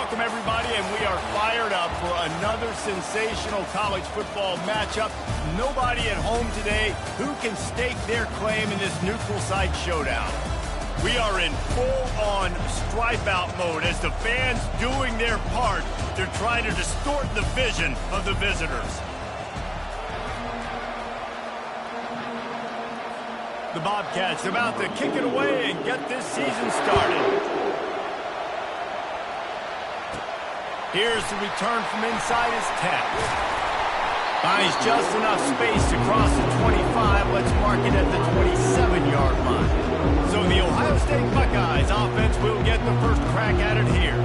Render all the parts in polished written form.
welcome everybody, and we are fired up for another sensational college football matchup. Nobody at home today who can stake their claim in this neutral site showdown. We are in full-on stripe-out mode as the fans doing their part. They're trying to distort the vision of the visitors. The Bobcats about to kick it away and get this season started. Here's the return from inside his 10. Finds just enough space to cross the 25. Let's mark it at the 27-yard line. So the Ohio State Buckeyes offense will get the first crack at it here.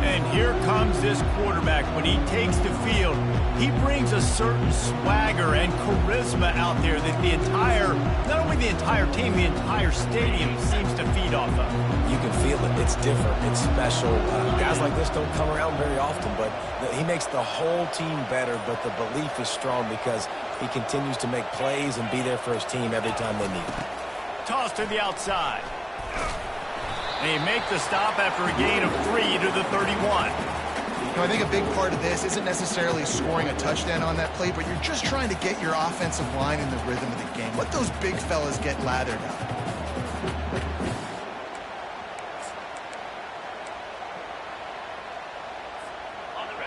And here comes this quarterback. When he takes the field, he brings a certain swagger and charisma out there that the entire, not only the entire team, the entire stadium seems to feed off of. You can feel it. It's different. It's special. Guys like this don't come around very often, but he makes the whole team better, but the belief is strong because he continues to make plays and be there for his team every time they need him. Toss to the outside. They make the stop after a gain of 3 to the 31. I think a big part of this isn't necessarily scoring a touchdown on that play, but you're just trying to get your offensive line in the rhythm of the game. Let those big fellas get lathered up.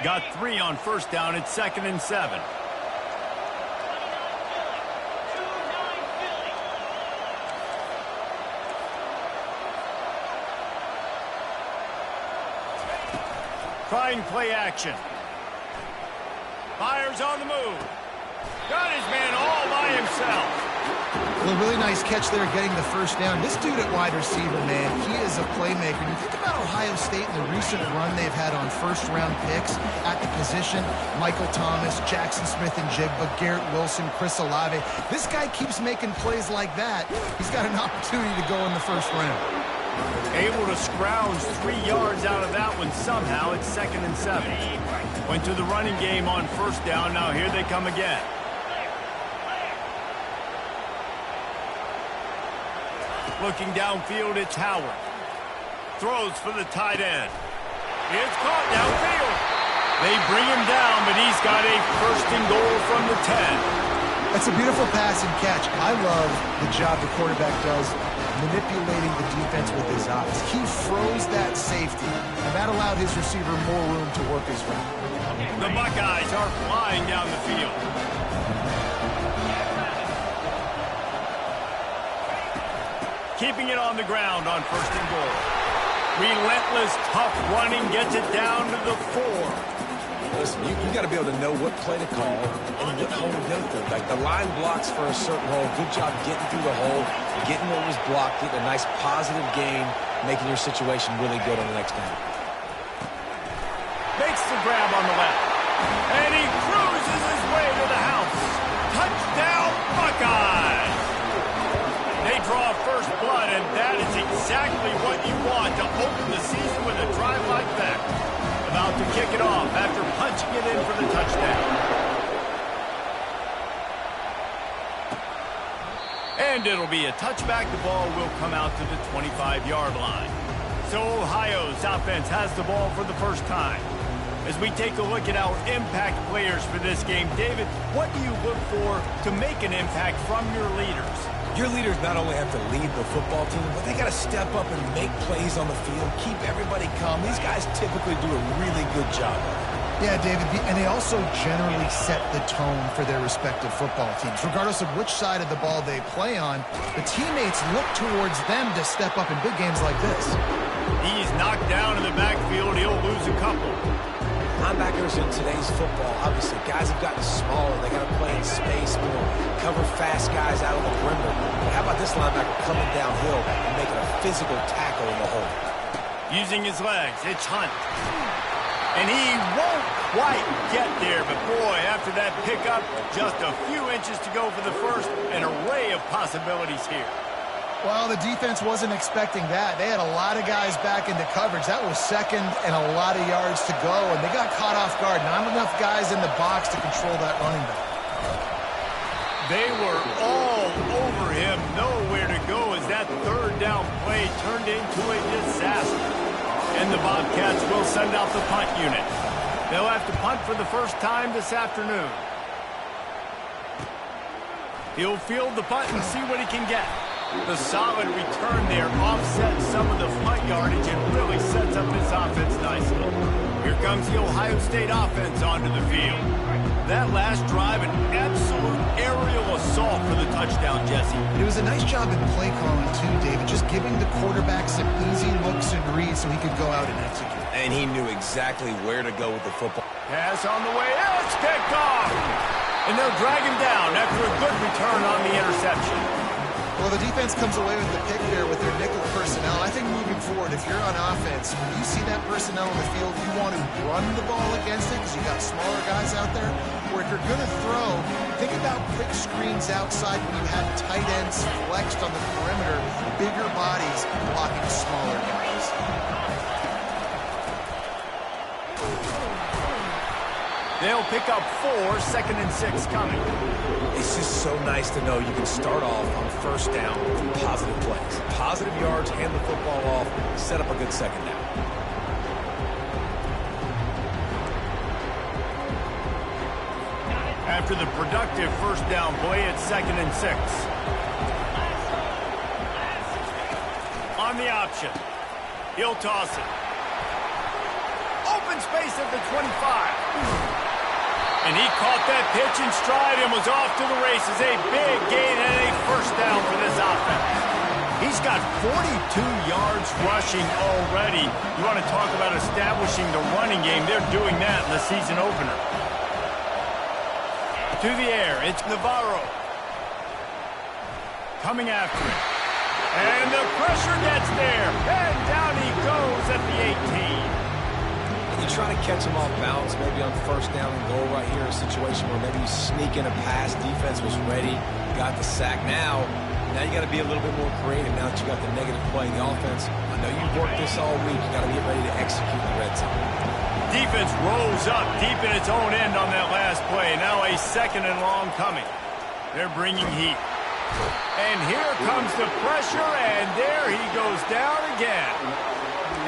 Got 3 on first down. It's 2nd and 7. Trying play action. Fires on the move. Got his man all by himself. Well, a really nice catch there getting the first down. This dude at wide receiver, man, he is a playmaker. And you think about Ohio State and the recent run they've had on first-round picks at the position. Michael Thomas, Jackson Smith and Jigba, Garrett Wilson, Chris Olave. This guy keeps making plays like that. He's got an opportunity to go in the first round. Able to scrounge 3 yards out of that one somehow. It's 2nd and 7. Went to the running game on first down. Now here they come again. Looking downfield, it's Howard. Throws for the tight end. It's caught downfield. They bring him down, but he's got a first and goal from the 10. That's a beautiful pass and catch. I love the job the quarterback does manipulating the defense with his eyes. He froze that safety, and that allowed his receiver more room to work his route. The Buckeyes are flying down the field. Keeping it on the ground on first and goal. Relentless, tough running gets it down to the 4. Listen, you got to be able to know what play to call and what hole to go through. Like the line blocks for a certain hole. Good job getting through the hole, getting what was blocked, getting a nice positive gain, making your situation really good on the next down. Makes the grab on the left. And he cruises his way to the house. Touchdown, Buckeyes! They draw first blood, and that is exactly what you want to open the season with a drive like that. About to kick it off after punching it in for the touchdown. And it'll be a touchback. The ball will come out to the 25-yard line. So Ohio's offense has the ball for the first time. As we take a look at our impact players for this game, David, what do you look for to make an impact from your leaders? Your leaders not only have to lead the football team, but they got to step up and make plays on the field, keep everybody calm. These guys typically do a really good job of it. Yeah, David, and they also generally set the tone for their respective football teams. Regardless of which side of the ball they play on, the teammates look towards them to step up in big games like this. He's knocked down in the backfield. He'll lose a couple. Linebackers in today's football, obviously, guys have gotten smaller. They got to play in space more, cover fast guys out of the perimeter. But how about this linebacker coming downhill and making a physical tackle in the hole? Using his legs, it's Hunt. And he won't quite get there, but boy, after that pickup, just a few inches to go for the first. An array of possibilities here. Well, the defense wasn't expecting that. They had a lot of guys back into coverage. That was second and a lot of yards to go, and they got caught off guard. Not enough guys in the box to control that running back. They were all over him, nowhere to go as that third down play turned into a disaster. And the Bobcats will send out the punt unit. They'll have to punt for the first time this afternoon. He'll field the punt and see what he can get. The solid return there offsets some of the punt yardage and really sets up his offense nicely. Here comes the Ohio State offense onto the field. That last drive, an absolute aerial assault for the touchdown, Jesse. It was a nice job in play calling, too, David, just giving the quarterback some easy looks and reads so he could go out and execute. And he knew exactly where to go with the football. Pass on the way. It's picked off. And they'll drag him down after a good return on the interception. Well, the defense comes away with the pick there with their nickel personnel. I think moving forward, if you're on offense, when you see that personnel on the field, you want to run the ball against it because you got smaller guys out there. Or if you're going to throw, think about quick screens outside when you have tight ends flexed on the perimeter, bigger bodies blocking smaller guys. They'll pick up 4, 2nd and 6 coming. It's just so nice to know you can start off on first down with positive plays. Positive yards, hand the football off, set up a good second down. After the productive first down play, it's 2nd and 6. On the option. He'll toss it. Open space at the 25. And he caught that pitch in stride and was off to the races. A big gain and a first down for this offense. He's got 42 yards rushing already. You want to talk about establishing the running game. They're doing that in the season opener. To the air, it's Navarro. Coming after it. And the pressure gets there. And down he goes at the 18. You try to catch him off balance, maybe on first down and goal right here, a situation where maybe you sneak in a pass, defense was ready, got the sack. Now you got to be a little bit more creative now that you got the negative play. The offense, I know you've worked this all week, you got to get ready to execute the red zone. Defense rolls up deep in its own end on that last play. Now a 2nd and long coming. They're bringing heat. And here comes the pressure, and there he goes down again.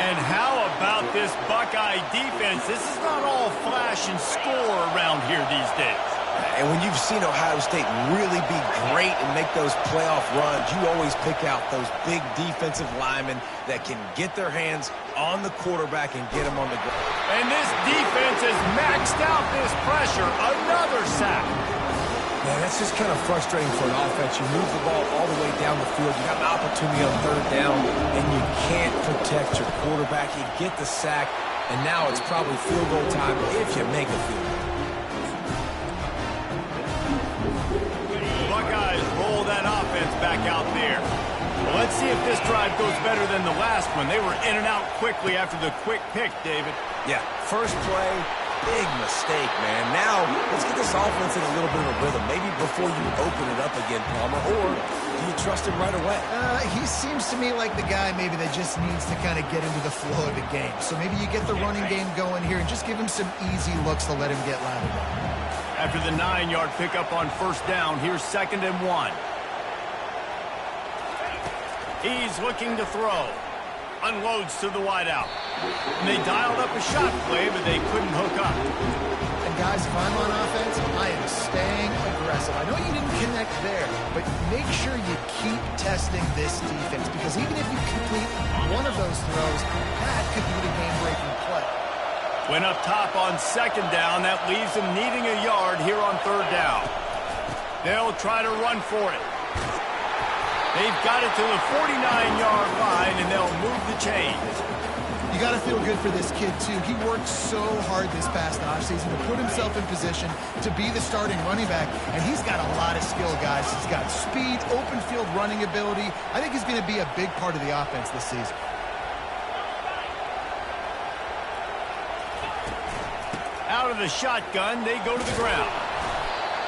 And how about this Buckeye defense? This is not all flash and score around here these days. And when you've seen Ohio State really be great and make those playoff runs, you always pick out those big defensive linemen that can get their hands on the quarterback and get him on the ground. And this defense has maxed out this pressure. Another sack. Man, that's just kind of frustrating for an offense. You move the ball all the way down the field. You got an opportunity on third down, and you can't protect your quarterback. You get the sack, and now it's probably field goal time if you make a field goal. Buckeyes roll that offense back out there. Well, let's see if this drive goes better than the last one. They were in and out quickly after the quick pick, David. Yeah, first play. Big mistake, man. Now, let's get this offense in a little bit of a rhythm. Maybe before you open it up again, Palmer, or do you trust him right away? He seems to me like the guy maybe that just needs to kind of get into the flow of the game. So maybe you get the running game going here and just give him some easy looks to let him get lathered up. After the 9-yard pickup on first down, here's 2nd and 1. He's looking to throw. Unloads to the wideout. And they dialed up a shot play, but they couldn't hook up. And guys, if I'm on offense, I am staying aggressive. I know you didn't connect there, but make sure you keep testing this defense, because even if you complete one of those throws, that could be the game-breaking play. Went up top on 2nd down. That leaves them needing a yard here on 3rd down. They'll try to run for it. They've got it to the 49-yard line, and they'll move the chains. You got to feel good for this kid, too. He worked so hard this past offseason to put himself in position to be the starting running back, and he's got a lot of skill, guys. He's got speed, open field running ability. I think he's going to be a big part of the offense this season. Out of the shotgun, they go to the ground.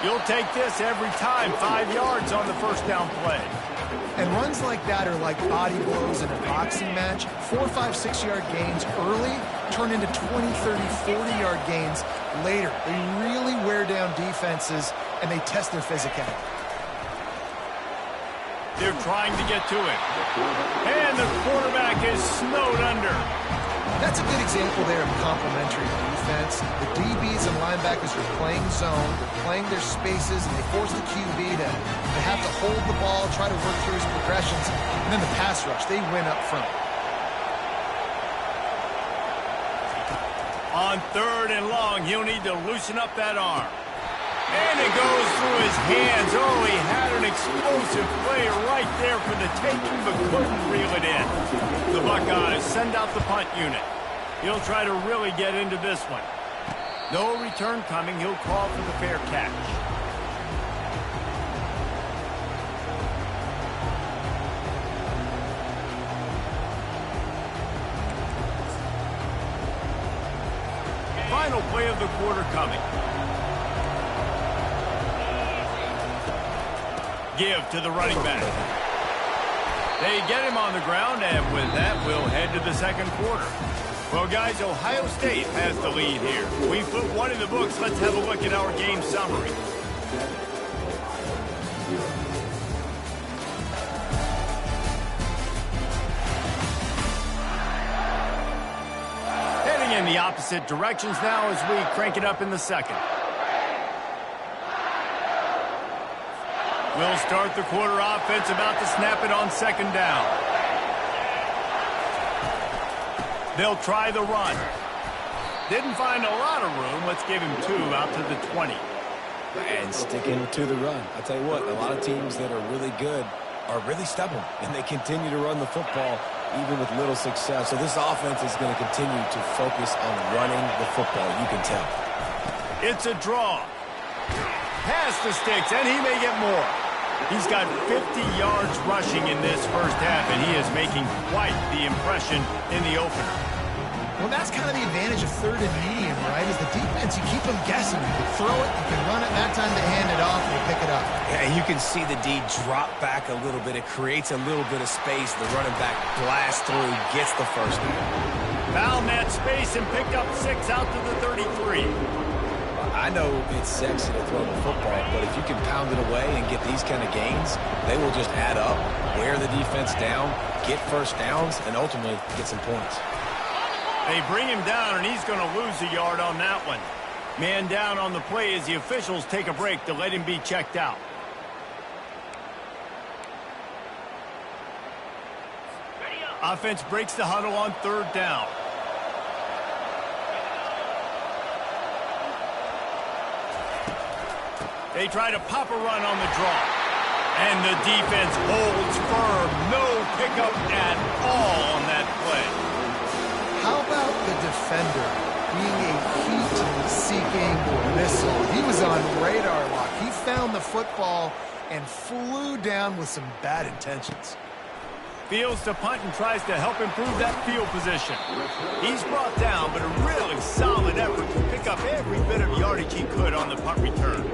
You'll take this every time. 5 yards on the first down play. And runs like that are like body blows in a boxing match. 4, 5, 6-yard gains early turn into 20, 30, 40-yard gains later. They really wear down defenses, and they test their physicality. They're trying to get to it. And the quarterback is snowed under. That's a good example there of complementary defense. The DBs and linebackers are playing zone, they're playing their spaces, and they force the QB to have to hold the ball, try to work through his progressions, and then the pass rush, they win up front. On 3rd and long, he'll need to loosen up that arm. And it goes through his hands. Oh, he had an explosive play right there for the taking, but couldn't reel it in. The Buckeyes send out the punt unit. He'll try to really get into this one. No return coming. He'll call for the fair catch. Final play of the quarter coming. Give to the running back. They get him on the ground, and with that, we'll head to the second quarter. Well, guys, Ohio State has the lead here. We put one in the books. Let's have a look at our game summary. Heading in the opposite directions now as we crank it up in the second. We'll start the quarter offense about to snap it on 2nd down. They'll try the run. Didn't find a lot of room. Let's give him 2 out to the 20. And sticking to the run. I'll tell you what, a lot of teams that are really good are really stubborn, and they continue to run the football even with little success. So this offense is going to continue to focus on running the football, you can tell. It's a draw. Pass the sticks, and he may get more. He's got 50 yards rushing in this first half, and he is making quite the impression in the opener. Well, that's kind of the advantage of 3rd and medium, right? Is the defense, you keep them guessing. You can throw it, you can run it, that time they hand it off, and they pick it up. Yeah, and you can see the D drop back a little bit. It creates a little bit of space. The running back blasts through, gets the first down. Found that space and picked up 6 out to the 33. I know it's sexy to throw the football, but if you can pound it away and get these kind of gains, they will just add up, wear the defense down, get first downs, and ultimately get some points. They bring him down, and he's going to lose a yard on that one. Man down on the play as the officials take a break to let him be checked out. Offense breaks the huddle on 3rd down. They try to pop a run on the draw. And the defense holds firm. No pickup at all on that play. How about the defender being a heat-seeking missile? He was on radar lock. He found the football and flew down with some bad intentions. Fields to punt and tries to help improve that field position. He's brought down, but a really solid effort to pick up every bit of yardage he could on the punt return.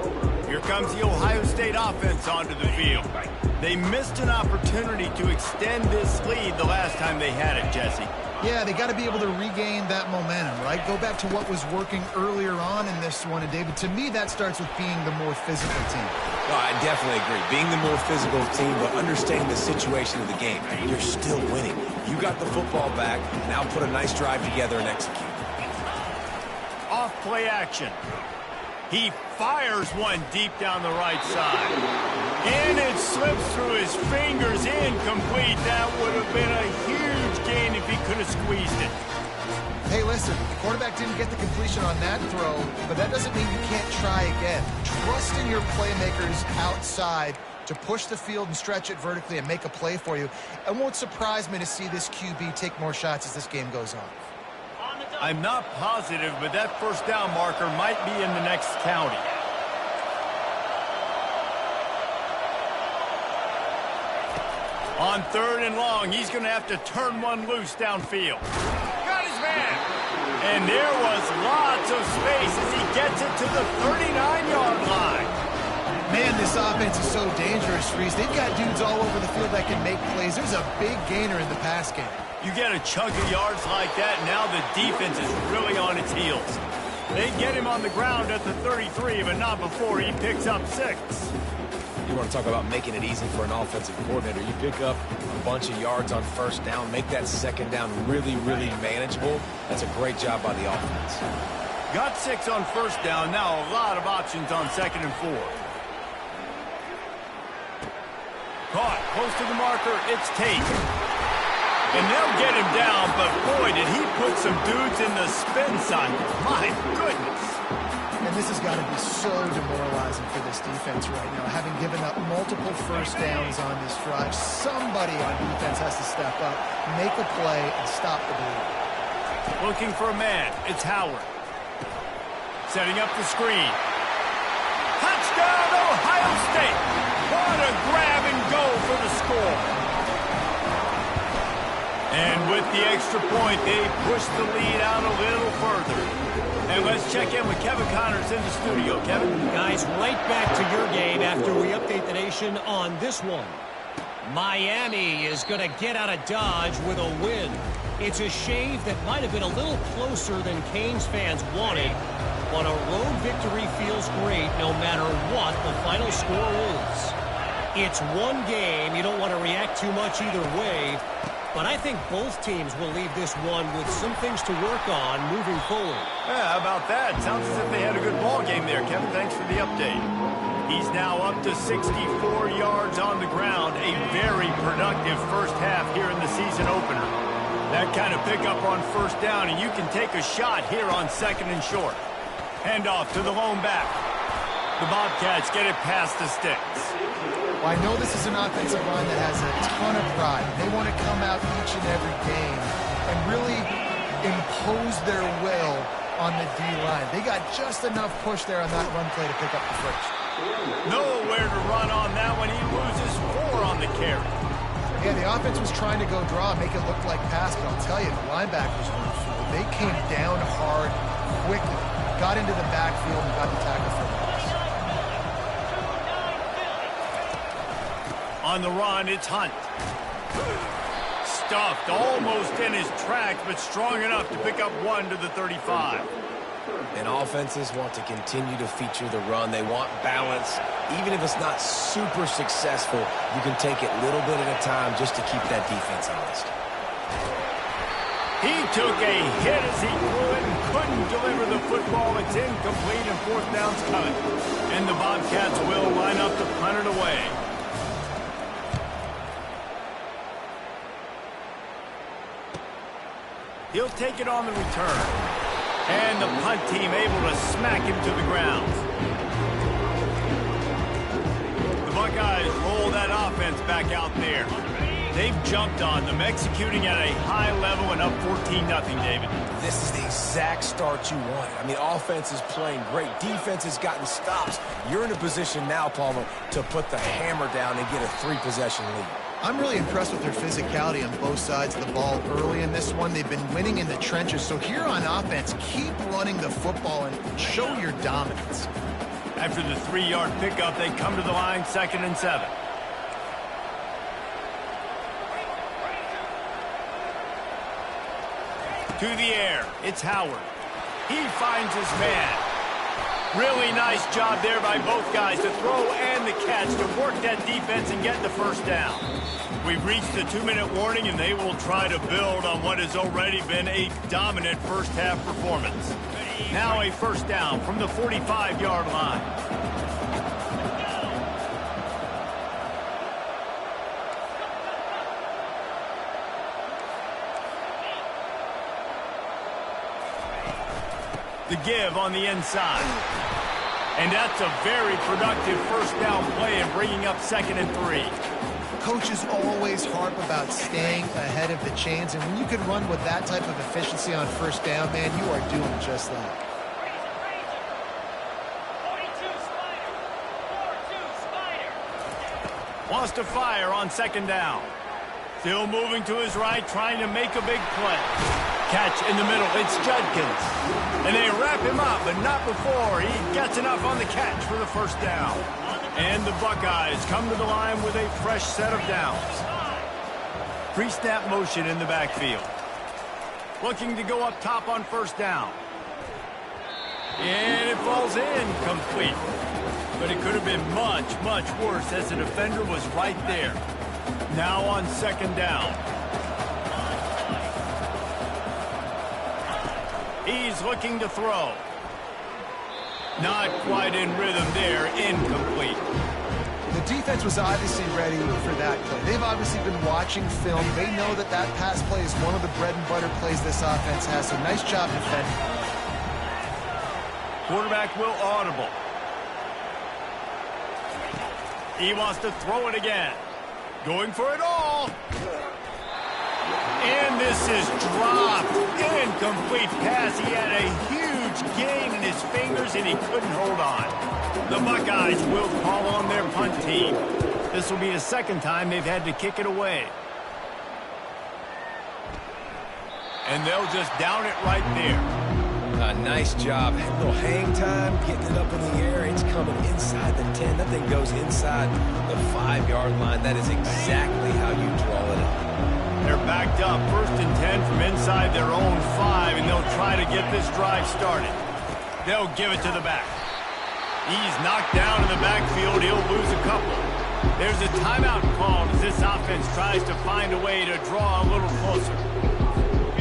Here comes the Ohio State offense onto the field. They missed an opportunity to extend this lead the last time they had it, Jesse. Yeah, they got to be able to regain that momentum, right? Go back to what was working earlier on in this one. And, David, to me, that starts with being the more physical team. No, I definitely agree. Being the more physical team, but understanding the situation of the game. You're still winning. You got the football back. Now put a nice drive together and execute. Off play action. He fires one deep down the right side. And it slips through his fingers, incomplete. That would have been a huge gain if he could have squeezed it. Hey, listen, the quarterback didn't get the completion on that throw, but that doesn't mean you can't try again. Trust in your playmakers outside to push the field and stretch it vertically and make a play for you. It won't surprise me to see this QB take more shots as this game goes on. I'm not positive, but that first down marker might be in the next county. On 3rd and long, he's going to have to turn one loose downfield. Got his man. And there was lots of space as he gets it to the 39-yard line. Man, this offense is so dangerous, Reese. They've got dudes all over the field that can make plays. There's a big gainer in the pass game. You get a chunk of yards like that, now the defense is really on its heels. They get him on the ground at the 33, but not before he picks up 6. want to talk about making it easy for an offensive coordinator. You pick up a bunch of yards on first down, make that second down really, really manageable. That's a great job by the offense. Got 6 on first down. Now a lot of options on 2nd and 4. Caught close to the marker. It's Tate. And they'll get him down, but boy, did he put some dudes in the spin cycle. My goodness. And this has got to be so demoralizing for this defense right now. Having given up multiple first downs on this drive, somebody on defense has to step up, make a play, and stop the bleed. Looking for a man. It's Howard. Setting up the screen. Touchdown, Ohio State. What a grab and go for the score. And with the extra point, they push the lead out a little further. And let's check in with Kevin Connors in the studio. Kevin? Guys, right back to your game after we update the nation on this one. Miami is going to get out of Dodge with a win. It's a shave that might have been a little closer than Canes fans wanted, but a road victory feels great no matter what the final score is. It's one game. You don't want to react too much either way, but I think both teams will leave this one with some things to work on moving forward. Yeah, how about that? Sounds as if they had a good ball game there, Kevin. Thanks for the update. He's now up to 64 yards on the ground. A very productive first half here in the season opener. That kind of pickup on first down, and you can take a shot here on 2nd and short. Handoff to the lone back. The Bobcats get it past the sticks. Well, I know this is an offensive line that has a ton of pride. They want to come out each and every game and really impose their will on the D-line. They got just enough push there on that run play to pick up the first. Nowhere to run on that one. He loses 4 on the carry. Yeah, the offense was trying to go draw, make it look like pass, but I'll tell you, the linebackers were fooled. They came down hard quickly, got into the backfield, and got the tackle for a loss. On the run, it's Hunt. Stuffed almost in his tracks, but strong enough to pick up 1 to the 35. And offenses want to continue to feature the run. They want balance. Even if it's not super successful, you can take it little bit at a time just to keep that defense honest. He took a hit as he threw it and couldn't deliver the football. It's incomplete and 4th down's coming. And the Bobcats will line up to punt it away. He'll take it on the return. And the punt team able to smack him to the ground. The Buckeyes roll that offense back out there. They've jumped on them, executing at a high level and up 14-0, David. This is the exact start you wanted. I mean, offense is playing great. Defense has gotten stops. You're in a position now, Palmer, to put the hammer down and get a 3-possession lead. I'm really impressed with their physicality on both sides of the ball early in this one. They've been winning in the trenches. So here on offense, keep running the football and show your dominance. After the 3-yard pickup, they come to the line, 2nd and 7. To the air, it's Howard. He finds his man. Really nice job there by both guys to throw and the catch to work that defense and get the first down. We've reached the 2-minute warning, and they will try to build on what has already been a dominant first-half performance. Now a first down from the 45-yard line. The give on the inside. And that's a very productive first down play and bringing up 2nd and 3. Coaches always harp about staying ahead of the chains, and when you can run with that type of efficiency on first down, man, you are doing just that. Wants to fire on 2nd down. Still moving to his right, trying to make a big play. Catch in the middle, it's Judkins. And they wrap him up, but not before he gets enough on the catch for the first down. And the Buckeyes come to the line with a fresh set of downs. Pre-snap motion in the backfield. Looking to go up top on first down. And it falls in complete. But it could have been much, much worse as the defender was right there. Now on second down. He's looking to throw. Not quite in rhythm there, incomplete. The defense was obviously ready for that play. They've obviously been watching film. They know that that pass play is one of the bread and butter plays this offense has, so nice job defending. Quarterback will audible. He wants to throw it again. Going for it all. And this is dropped. Incomplete pass. He had a huge gain in his fingers, and he couldn't hold on. The Buckeyes will call on their punt team. This will be the second time they've had to kick it away. And they'll just down it right there. Nice job. A little hang time, getting it up in the air. It's coming inside the 10. That thing goes inside the 5-yard line. That is exactly how you draw it up. They're backed up, 1st and 10 from inside their own 5, and they'll try to get this drive started. They'll give it to the back. He's knocked down in the backfield. He'll lose a couple. There's a timeout called as this offense tries to find a way to draw a little closer.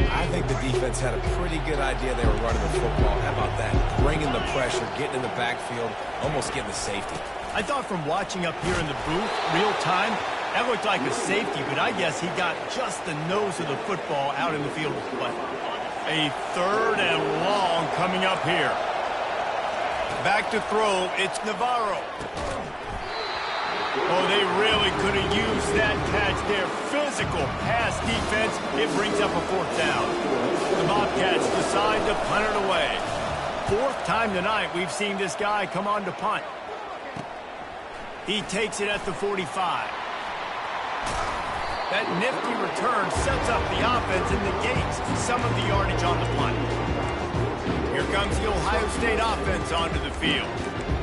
I think the defense had a pretty good idea they were running the football. How about that? Bringing the pressure, getting in the backfield, almost getting the safety. I thought from watching up here in the booth, real time, that looked like a safety, but I guess he got just the nose of the football out in the field of play. A 3rd and long coming up here. Back to throw, it's Navarro. Oh, they really could have used that catch there. Physical pass defense. It brings up a 4th down. The Bobcats decide to punt it away. 4th time tonight we've seen this guy come on to punt. He takes it at the 45. That nifty return sets up the offense and negates some of the yardage on the punt. Here comes the Ohio State offense onto the field.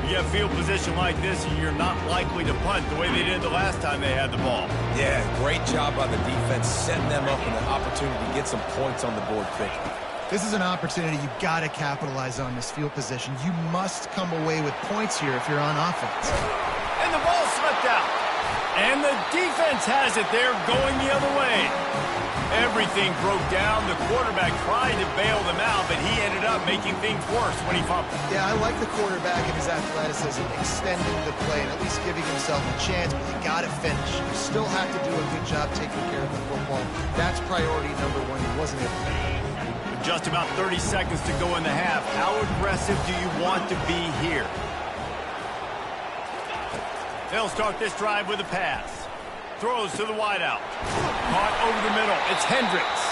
You have field position like this, and you're not likely to punt the way they did the last time they had the ball. Yeah, great job by the defense, setting them up with an opportunity to get some points on the board quick. This is an opportunity you've got to capitalize on this field position. You must come away with points here if you're on offense. And the ball slipped out. And the defense has it there going the other way. Everything broke down. The quarterback tried to bail them out, but he ended up making things worse when he fumbled. Yeah, I like the quarterback and his athleticism, extending the play and at least giving himself a chance, but you got to finish. You still have to do a good job taking care of the football. That's priority number 1. He wasn't able to. With just about 30 seconds to go in the half, how aggressive do you want to be here? They'll start this drive with a pass. Throws to the wideout. Caught over the middle. It's Hendricks.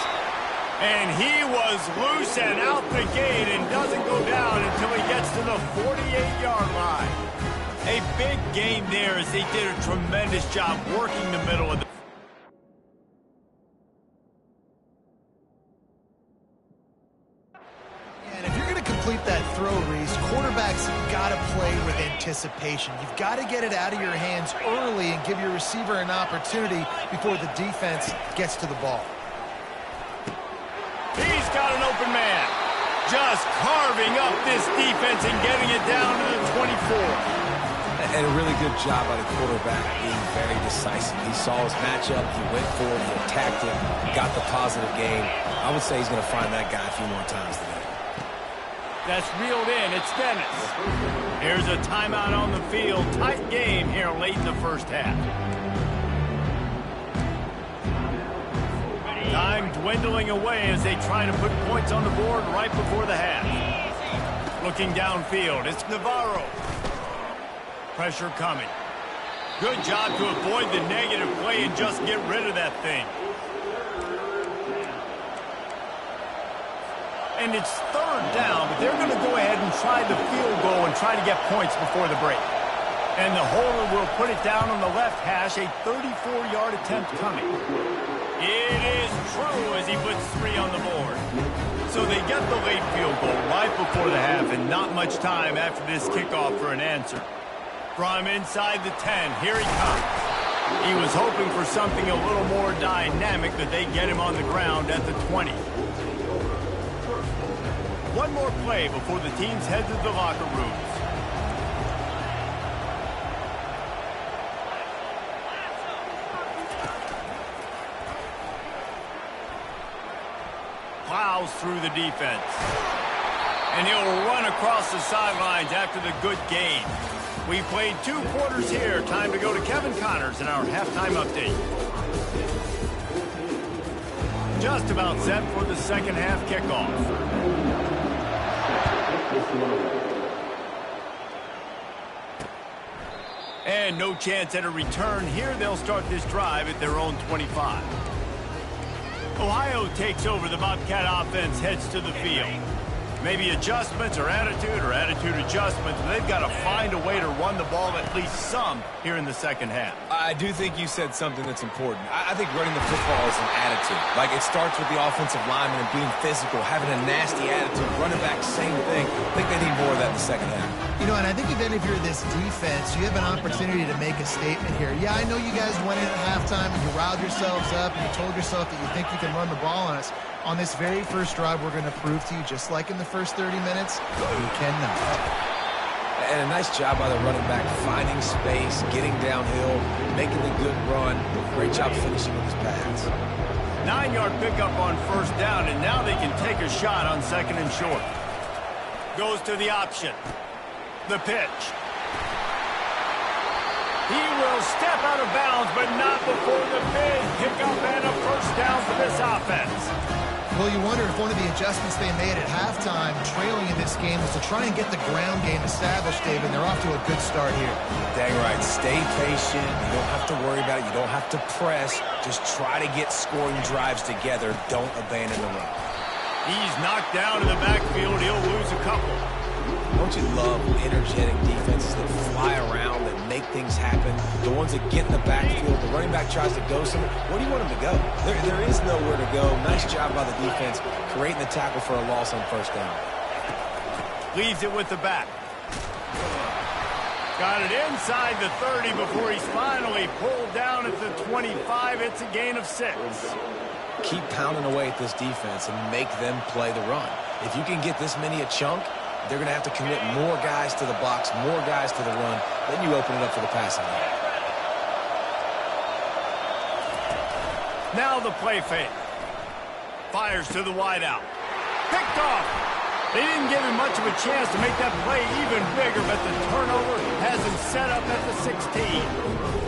And he was loose and out the gate and doesn't go down until he gets to the 48-yard line. A big gain there as they did a tremendous job working the middle of the that throw, Reese, quarterbacks have got to play with anticipation. You've got to get it out of your hands early and give your receiver an opportunity before the defense gets to the ball. He's got an open man. Just carving up this defense and getting it down to the 24. And a really good job by the quarterback being very decisive. He saw his matchup. He went for it. He attacked him. Got the positive gain. I would say he's going to find that guy a few more times today. That's reeled in. It's Dennis. Here's a timeout on the field. Tight game here late in the first half. Time dwindling away as they try to put points on the board right before the half. Looking downfield, it's Navarro. Pressure coming. Good job to avoid the negative play and just get rid of that thing. And it's 3rd down, but they're going to go ahead and try the field goal and try to get points before the break. And the holder will put it down on the left hash, a 34-yard attempt coming. It is true as he puts 3 on the board. So they get the late field goal right before the half and not much time after this kickoff for an answer. From inside the 10, here he comes. He was hoping for something a little more dynamic, but they get him on the ground at the 20. one more play before the teams head to the locker rooms. Plows through the defense. And he'll run across the sidelines after the good gain. We played 2 quarters here. Time to go to Kevin Connors in our halftime update. Just about set for the second half kickoff. And no chance at a return here. They'll start this drive at their own 25. Ohio takes over. The Bobcat offense heads to the field. Maybe adjustments or attitude adjustments. They've got to find a way to run the ball at least some here in the second half. I do think you said something that's important. I think running the football is an attitude. Like, it starts with the offensive lineman and being physical, having a nasty attitude. Running back, same thing. I think they need more of that in the second half. You know, and I think even if you're this defense, you have an opportunity to make a statement here. Yeah, I know you guys went in at halftime and you riled yourselves up and you told yourself that you think you can run the ball on us. On this very first drive, we're going to prove to you, just like in the first 30 minutes, you cannot. And a nice job by the running back, finding space, getting downhill, making the good run. Great job finishing with his pass. 9-yard pickup on first down, and now they can take a shot on second and short. Goes to the option. The pitch. He will step out of bounds, but not before the big pickup and a first down for this offense. Well, you wonder if one of the adjustments they made at halftime, trailing in this game, was to try and get the ground game established, David. They're off to a good start here. Dang right. Stay patient. You don't have to worry about it. You don't have to press. Just try to get scoring drives together. Don't abandon the run. He's knocked down in the backfield. He'll lose a couple. Don't you love energetic defenses that fly around, that make things happen? The ones that get in the backfield, the running back tries to go somewhere. Where do you want him to go? There is nowhere to go. Nice job by the defense, creating the tackle for a loss on first down. Leaves it with the back. Got it inside the 30 before he's finally pulled down at the 25. It's a gain of 6. Keep pounding away at this defense and make them play the run. If you can get this many a chunk, they're going to have to commit more guys to the box, more guys to the run. Then you open it up for the passing game. Now the play fake. Fires to the wideout. Picked off. They didn't give him much of a chance to make that play even bigger, but the turnover has him set up at the 16.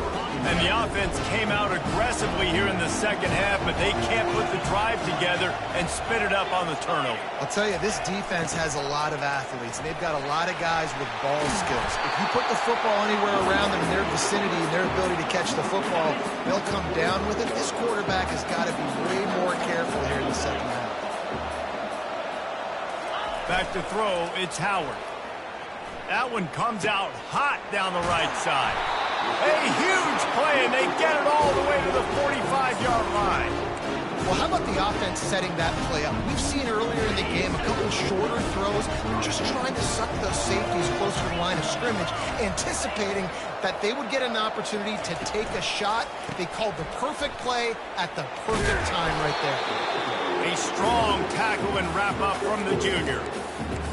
And the offense came out aggressively here in the second half, but they can't put the drive together and spit it up on the turnover. I'll tell you, this defense has a lot of athletes. They've got a lot of guys with ball skills. If you put the football anywhere around them in their vicinity and their ability to catch the football, they'll come down with it. This quarterback has got to be way more careful here in the second half. Back to throw, it's Howard. That one comes out hot down the right side. A huge play, and they get it all the way to the 45-yard line. Well, how about the offense setting that play up? We've seen earlier in the game a couple shorter throws, just trying to suck those safeties closer to the line of scrimmage, anticipating that they would get an opportunity to take a shot. They called the perfect play at the perfect time right there. A strong tackle and wrap-up from the junior.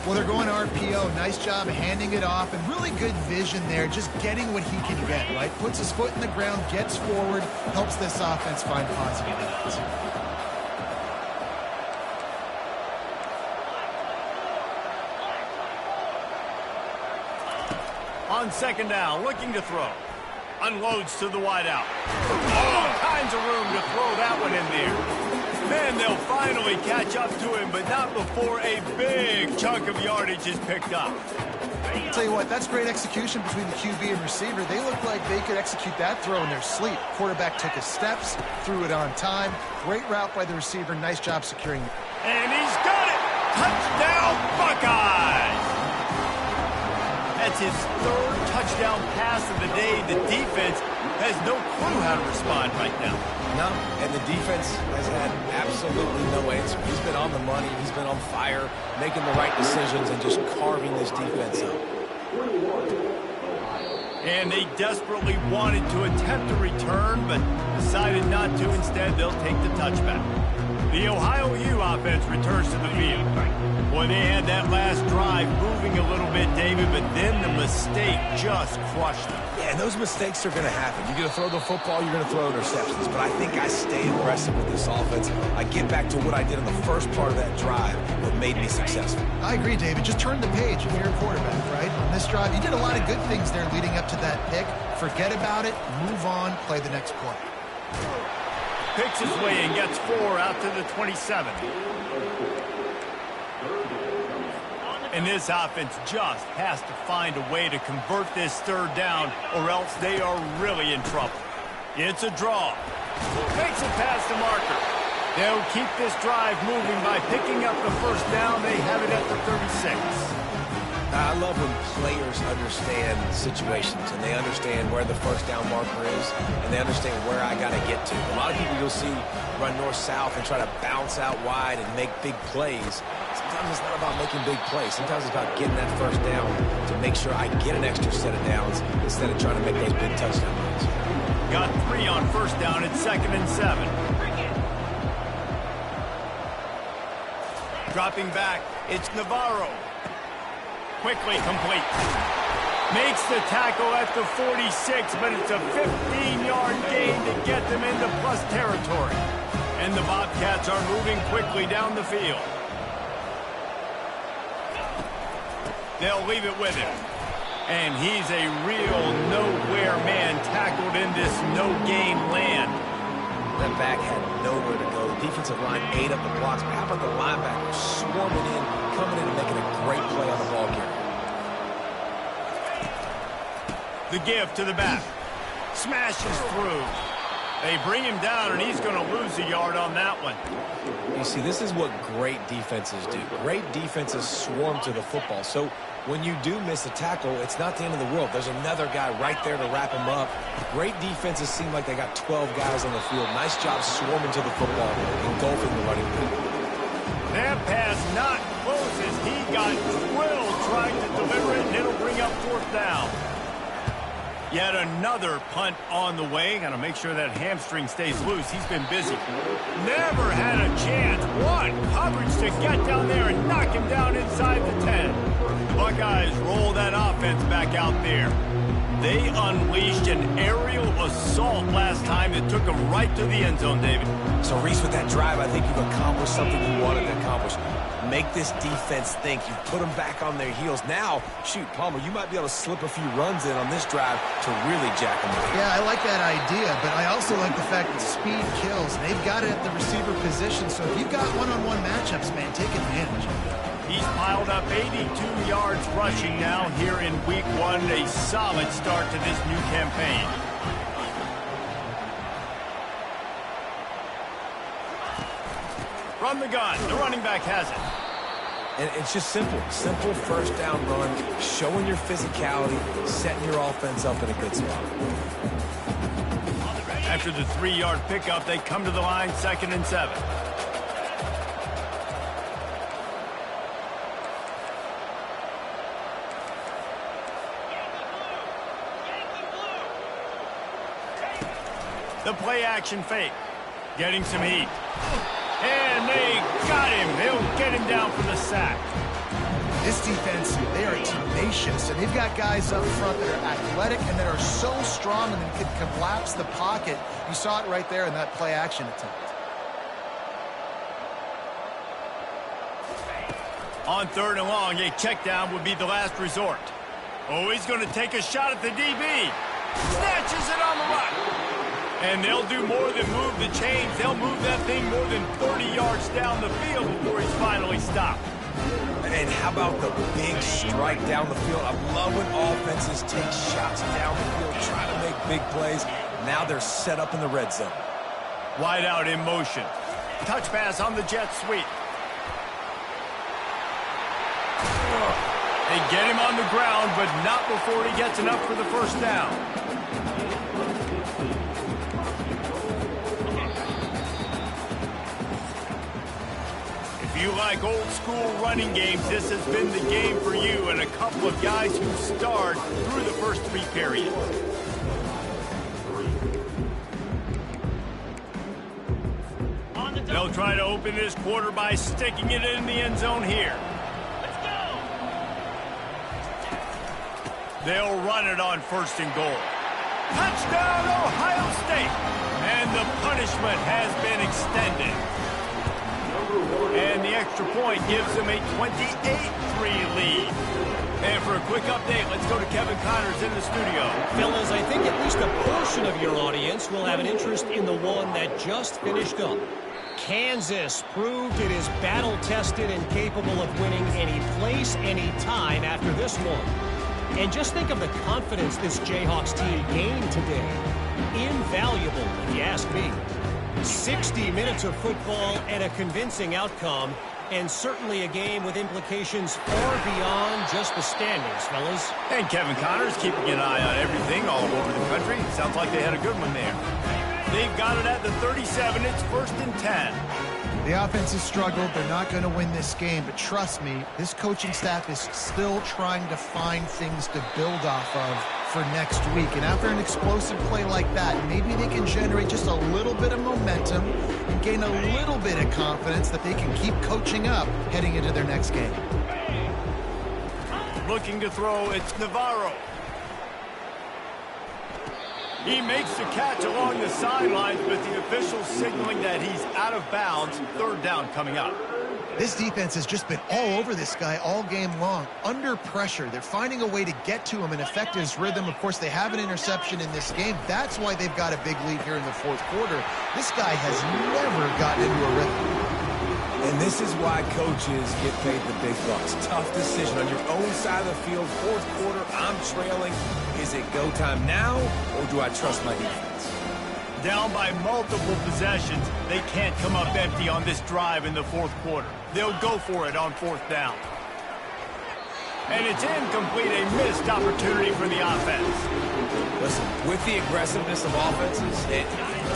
Well, they're going RPO. Nice job handing it off, and really good vision there, just getting what he can get, right? Puts his foot in the ground, gets forward, helps this offense find positive outs. On second down, looking to throw. Unloads to the wideout. All kinds of room to throw that one in there. Then they'll finally catch up to him, but not before a big chunk of yardage is picked up. I'll tell you what, that's great execution between the QB and receiver. They look like they could execute that throw in their sleep. Quarterback took his steps, threw it on time. Great route by the receiver. Nice job securing it. And he's got it! Touchdown, Buckeyes! That's his third touchdown pass of the day. The defense has no clue how to respond right now. No, and the defense has had absolutely no answer. He's been on the money. He's been on fire, making the right decisions and just carving this defense up. And they desperately wanted to attempt a return, but decided not to. Instead, they'll take the touchback. The Ohio U offense returns to the field. Boy, they had that last drive moving a little bit, David, but then the mistake just crushed them. Yeah, and those mistakes are going to happen. You're going to throw the football, you're going to throw interceptions. But I think I stay aggressive with this offense. I get back to what I did in the first part of that drive that made me successful. I agree, David. Just turn the page if you're a quarterback, right? On this drive, you did a lot of good things there leading up to that pick. Forget about it, move on, play the next play. Picks his way and gets 4 out to the 27. And this offense just has to find a way to convert this third down, or else they are really in trouble. It's a draw. Makes it past the marker. They'll keep this drive moving by picking up the first down. They have it at the 36. I love when players understand situations and they understand where the first down marker is and they understand where I got to get to. A lot of people you'll see run north-south and try to bounce out wide and make big plays. Sometimes it's not about making big plays. Sometimes it's about getting that first down to make sure I get an extra set of downs instead of trying to make those big touchdown runs. Got 3 on first down at 2nd and 7. Dropping back, it's Navarro. Quickly complete. Makes the tackle at the 46, but it's a 15-yard gain to get them into plus territory. And the Bobcats are moving quickly down the field. They'll leave it with him. And he's a real nowhere man tackled in this no-gain land. That back had nowhere to go. The defensive line ate up the blocks, but how about the linebackers swarming in, coming in and making a great play on the ball carrier? The give to the back. Smashes through. They bring him down, and he's going to lose a yard on that one. You see, this is what great defenses do. Great defenses swarm to the football. So when you do miss a tackle, it's not the end of the world. There's another guy right there to wrap him up. Great defenses seem like they got 12 guys on the field. Nice job swarming to the football, engulfing the running back. That pass not close as he got drilled trying to deliver it, and it'll bring up 4th down. Yet another punt on the way. Got to make sure that hamstring stays loose. He's been busy. Never had a chance. What coverage to get down there and knock him down inside the 10. The Buckeyes roll that offense back out there. They unleashed an aerial assault last time that took them right to the end zone, David. So, Reese, with that drive, I think you've accomplished something you wanted to accomplish. Make this defense think. You've put them back on their heels. Now, shoot, Palmer, you might be able to slip a few runs in on this drive to really jack them up. Yeah, I like that idea, but I also like the fact that speed kills. They've got it at the receiver position, so if you've got one-on-one matchups, man, take advantage. He's piled up 82 yards rushing now here in week 1. A solid start to this new campaign. From the gun, the running back has it. And it's just simple. Simple first down run, showing your physicality, setting your offense up in a good spot. After the 3-yard pickup, they come to the line, 2nd and 7. The play action fake. Getting some heat. And they got him. They'll get him down for the sack. This defense, they are tenacious, and they've got guys up front that are athletic and that are so strong and that can collapse the pocket. You saw it right there in that play action attempt. On 3rd and long, a check down would be the last resort. Oh, he's going to take a shot at the DB. Snatches it on the run. And they'll do more than move the chains. They'll move that thing more than 30 yards down the field before he's finally stopped. And how about the big strike down the field? I love when offenses take shots down the field, trying to make big plays. Now they're set up in the red zone. Wide out in motion. Touch pass on the jet sweep. They get him on the ground, but not before he gets enough for the first down. If you like old school running games, this has been the game for you, and a couple of guys who starred through the first 3 periods. They'll try to open this quarter by sticking it in the end zone here. They'll run it on 1st and goal. Touchdown, Ohio State! And the punishment has been extended. And the extra point gives them a 28-3 lead. And for a quick update, let's go to Kevin Connors in the studio. Fellas, I think at least a portion of your audience will have an interest in the one that just finished up. Kansas proved it is battle-tested and capable of winning any place, any time after this one. And just think of the confidence this Jayhawks team gained today. Invaluable, if you ask me. 60 minutes of football and a convincing outcome, and certainly a game with implications far beyond just the standings, fellas. And Kevin Connors keeping an eye on everything all over the country. Sounds like they had a good one there. They've got it at the 37. It's 1st and 10. The offense has struggled. They're not going to win this game, but trust me, this coaching staff is still trying to find things to build off of for next week. And after an explosive play like that, maybe they can generate just a little bit of momentum and gain a little bit of confidence that they can keep coaching up heading into their next game. Looking to throw, it's Navarro. He makes the catch along the sidelines, but the officials signaling that he's out of bounds. 3rd down coming up. This defense has just been all over this guy all game long. Under pressure, they're finding a way to get to him and affect his rhythm. Of course, they have an interception in this game. That's why they've got a big lead here in the 4th quarter. This guy has never gotten into a rhythm. And this is why coaches get paid the big bucks. Tough decision on your own side of the field. 4th quarter, I'm trailing. Is it go time now, or do I trust my defense? Down by multiple possessions, they can't come up empty on this drive in the 4th quarter. They'll go for it on 4th down. And it's incomplete, a missed opportunity for the offense. Listen, with the aggressiveness of offenses and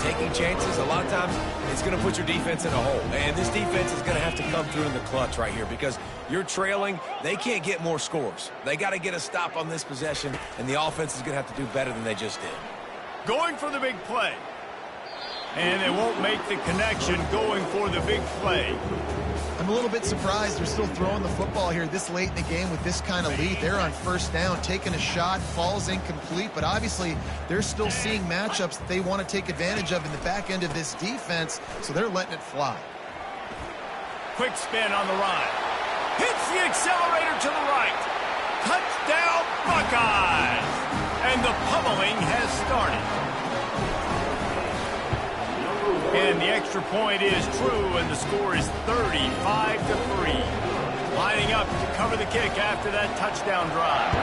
taking chances, a lot of times it's going to put your defense in a hole. And this defense is going to have to come through in the clutch right here because you're trailing. They can't get more scores. They got to get a stop on this possession, and the offense is going to have to do better than they just did. Going for the big play. And they won't make the connection going for the big play. I'm a little bit surprised they're still throwing the football here this late in the game with this kind of lead. They're on 1st down, taking a shot, falls incomplete, but obviously they're still seeing matchups that they want to take advantage of in the back end of this defense, so they're letting it fly. Quick spin on the run. Hits the accelerator to the right. Touchdown, Buckeyes! And the pummeling has started. And the extra point is true, and the score is 35-3. Lining up to cover the kick after that touchdown drive.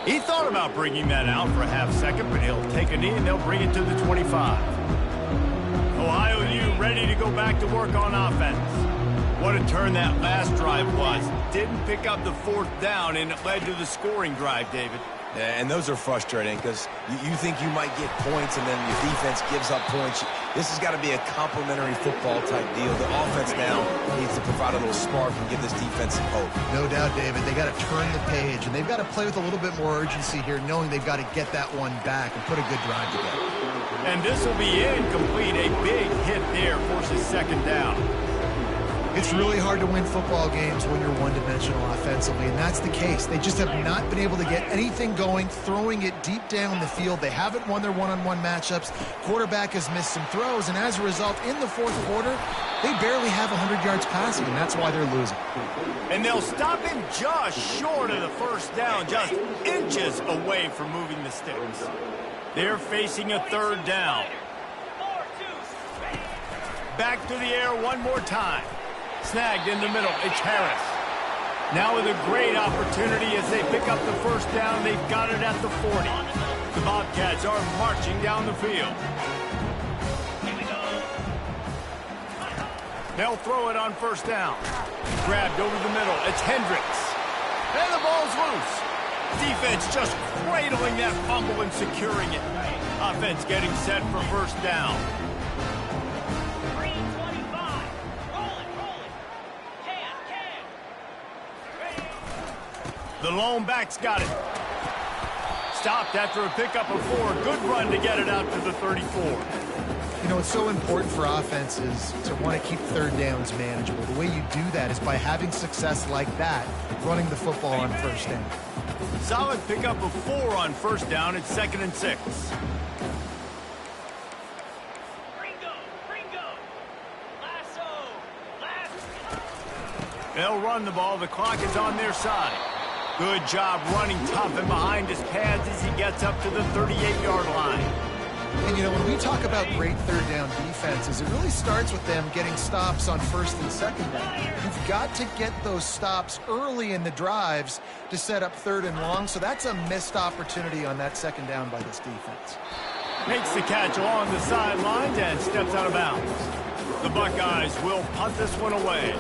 He thought about bringing that out for a half second, but he'll take a knee and they'll bring it to the 25. Ohio U ready to go back to work on offense. What a turn that last drive was. Didn't pick up the 4th down, and it led to the scoring drive, David. Yeah, and those are frustrating because you think you might get points and then your defense gives up points. This has got to be a complementary football type deal. The offense now needs to provide a little spark and give this defense some hope. No doubt, David. They got to turn the page, and they've got to play with a little bit more urgency here, knowing they've got to get that one back and put a good drive together. And this will be incomplete. A big hit there forces 2nd down. It's really hard to win football games when you're one-dimensional offensively, and that's the case. They just have not been able to get anything going, throwing it deep down the field. They haven't won their one-on-one matchups. Quarterback has missed some throws, and as a result, in the 4th quarter, they barely have 100 yards passing, and that's why they're losing. And they'll stop him just short of the 1st down, just inches away from moving the sticks. They're facing a 3rd down. Back to the air one more time. Snagged in the middle, it's Harris. Now with a great opportunity as they pick up the 1st down, they've got it at the 40. The Bobcats are marching down the field. They'll throw it on 1st down. Grabbed over the middle, it's Hendricks. And the ball's loose. Defense just cradling that fumble and securing it. Offense getting set for 1st down. The lone back's got it. Stopped after a pickup of 4. Good run to get it out to the 34. You know, it's so important for offenses to want to keep third downs manageable. The way you do that is by having success like that, running the football on first down. Solid pickup of 4 on first down. It's 2nd and 6. They'll run the ball. The clock is on their side. Good job running tough and behind his pads as he gets up to the 38-yard line. And, you know, when we talk about great third down defenses, it really starts with them getting stops on first and second down. You've got to get those stops early in the drives to set up third and long, so that's a missed opportunity on that second down by this defense. Makes the catch along the sidelines and steps out of bounds. The Buckeyes will punt this one away.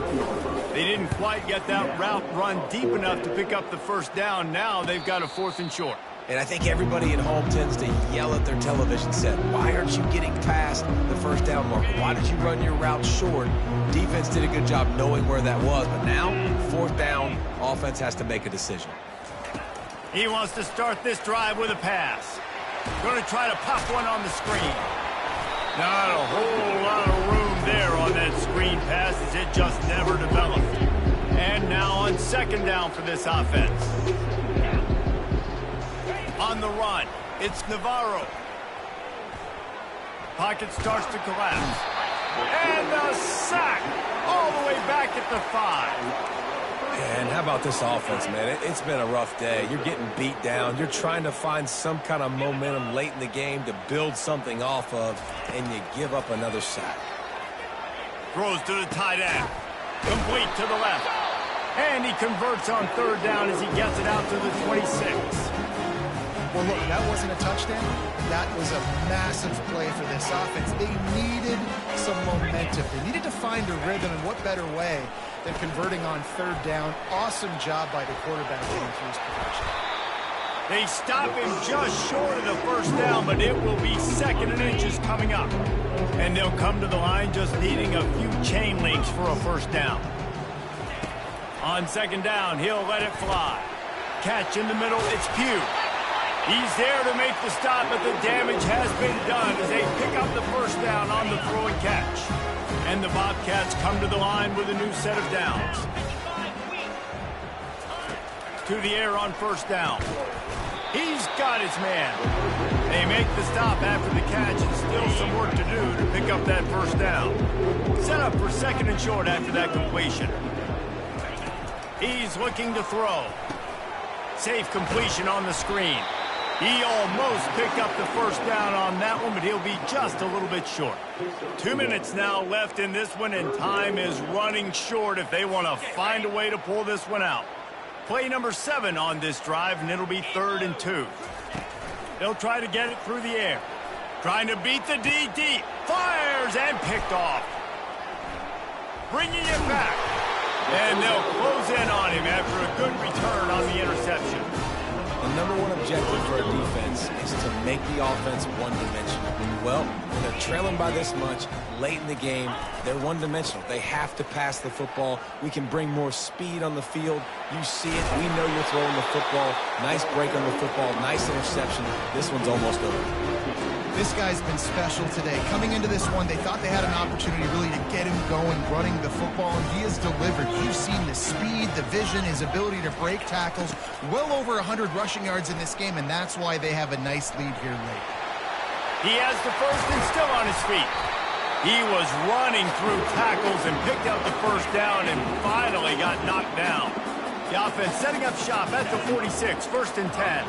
They didn't quite get that route run deep enough to pick up the first down. Now they've got a 4th and short. And I think everybody at home tends to yell at their television set. Why aren't you getting past the first down marker? Why did you run your route short? Defense did a good job knowing where that was. But now, 4th down, offense has to make a decision. He wants to start this drive with a pass. Going to try to pop one on the screen. Not a whole lot of room there on that screen pass as it just never developed. And now on 2nd down for this offense. On the run, it's Navarro. Pocket starts to collapse. And the sack all the way back at the 5. And how about this offense, man? It's been a rough day. You're getting beat down. You're trying to find some kind of momentum late in the game to build something off of, and you give up another sack. Throws to the tight end. Complete to the left. And he converts on 3rd down as he gets it out to the 26. Well, look, that wasn't a touchdown. That was a massive play for this offense. They needed some momentum. They needed to find a rhythm, and what better way than converting on 3rd down. Awesome job by the quarterback getting through his protection. They stop him just short of the first down, but it will be 2nd and inches coming up. And they'll come to the line just needing a few chain links for a first down. On 2nd down, he'll let it fly. Catch in the middle, it's Pugh. He's there to make the stop, but the damage has been done as they pick up the first down on the throw and catch. And the Bobcats come to the line with a new set of downs. To the air on first down. He's got his man. They make the stop after the catch and still some work to do to pick up that first down. Set up for 2nd and short after that completion. He's looking to throw. Safe completion on the screen. He almost picked up the first down on that one, but he'll be just a little bit short. 2 minutes now left in this one, and time is running short if they want to find a way to pull this one out. Play number 7 on this drive, and it'll be 3rd and 2. They'll try to get it through the air. Trying to beat the D deep. Fires and picked off. Bringing it back. And they'll close in on him after a good return on the interception. The number one objective for a defense is to make the offense one-dimensional. Well, when they're trailing by this much late in the game, they're one-dimensional. They have to pass the football. We can bring more speed on the field. You see it. We know you're throwing the football. Nice break on the football. Nice interception. This one's almost over. This guy's been special today. Coming into this one, they thought they had an opportunity really to get him going, running the football, and he has delivered. You've seen the speed, the vision, his ability to break tackles. Well over 100 rushing yards in this game, and that's why they have a nice lead here late. He has the first and still on his feet. He was running through tackles and picked up the first down and finally got knocked down. The offense setting up shop at the 46, 1st and 10.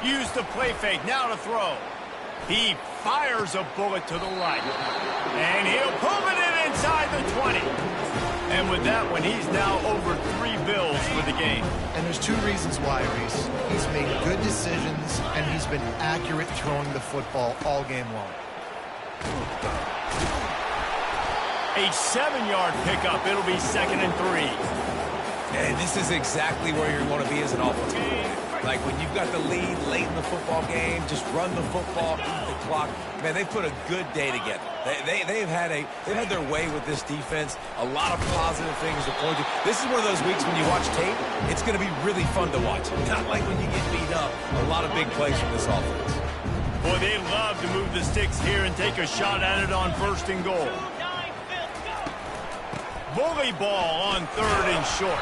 Use the play fake, now to throw. He fires a bullet to the right. And he'll pull it in inside the 20. And with that one, he's now over 3 bills for the game. And there's 2 reasons why, Reese. He's made good decisions, and he's been accurate throwing the football all game long. A 7-yard pickup. It'll be 2nd and 3. And this is exactly where you want to be as an offensive player. Like when you've got the lead late in the football game, just run the football, eat the clock. Man, they put a good day together. They've had their way with this defense. A lot of positive things to point to. This is one of those weeks when you watch tape, it's going to be really fun to watch. Not like when you get beat up. A lot of big plays from this offense. Boy, they love to move the sticks here and take a shot at it on 1st and goal. Bully ball on 3rd and short.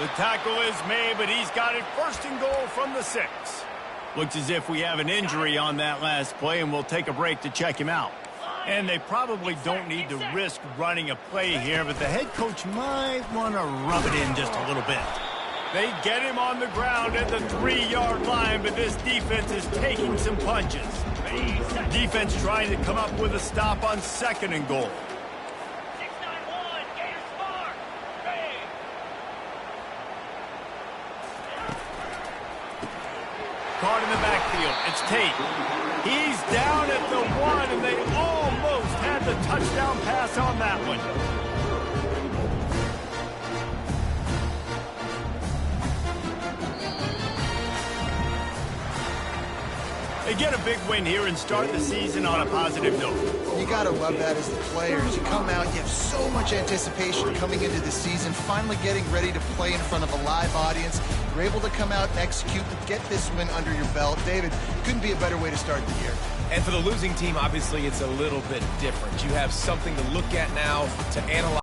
The tackle is made, but he's got it 1st and goal from the 6. Looks as if we have an injury on that last play, and we'll take a break to check him out. And they probably don't need to risk running a play here, but the head coach might want to rub it in just a little bit. They get him on the ground at the 3-yard line, but this defense is taking some punches. Defense trying to come up with a stop on 2nd and goal. Caught in the backfield. It's Tate. He's down at the 1, and they almost had the touchdown pass on that one. They get a big win here and start the season on a positive note. You got to love that as the players. You come out, you have so much anticipation coming into the season, finally getting ready to play in front of a live audience. You're able to come out and execute and get this win under your belt. David, couldn't be a better way to start the year. And for the losing team, obviously, it's a little bit different. You have something to look at now, to analyze.